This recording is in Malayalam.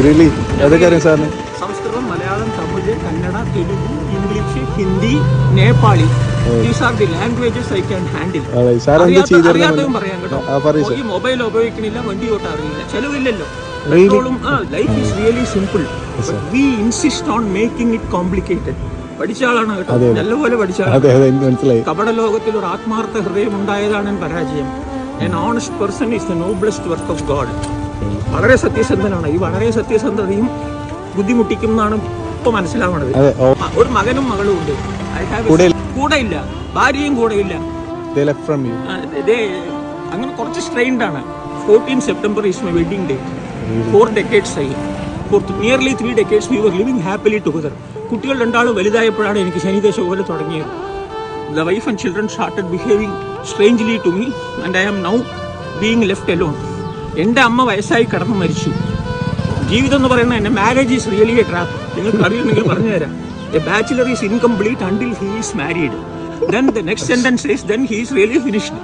റിയലി ഏതൊക്കെ അറിയാം സാറിന്? Sanskrit, Malayalam, Tamil, Kannada, Telugu, English, Hindi, Nepali. These are the languages I can handle. അറിയാത്തതും പറയാം കേട്ടോ. ഈ മൊബൈൽ ഉപയോഗിക്കണില്ല, വണ്ടി ഓട്ടാറില്ല, ചെലവില്ലല്ലോ. പെട്രോളും life is really simple. We insist on making it complicated. പഠിച്ച ആളാണ് കേട്ടോ, നല്ലപോലെ പഠിച്ച ആളാണ്. കപട ലോകത്തിൽ ഒരു ആത്മാർത്ഥ ഹൃദയം ഉണ്ടായതാണ് പരാജയം. An honest person is the noblest work of God. വളരെ സത്യസന്ധനാണ്. ഈ വളരെ സത്യസന്ധതയും ബുദ്ധിമുട്ടിക്കും എന്നാണ് ഇപ്പൊ മനസ്സിലാവണത്. ഒരു മകനും മകളും ഉണ്ട്. കൂടെ ഇല്ല, ഭാര്യയും കൂടെ ഇല്ല. അങ്ങനെ കുറച്ച് സ്ട്രെയിൻഡ് ആണ്. 14 September is my wedding day. 4 decades ആയി. For nearly 3 decades we were living happily together. കുട്ടികൾ രണ്ടാളും വലുതായപ്പോഴാണ് എനിക്ക് ശനിദശ പോലെ തുടങ്ങിയത്. The wife and children started behaving strangely to me and I am now being left alone. എൻ്റെ അമ്മ വയസ്സായി കടന്നു മരിച്ചു. ജീവിതം എന്ന് പറയുന്നത് എൻ്റെ marriage is really A trap. നിങ്ങൾക്ക് അറിയുമെങ്കിൽ പറഞ്ഞു തരാം. A bachelor is incomplete until he is married. Then the next sentence is then he is really finished.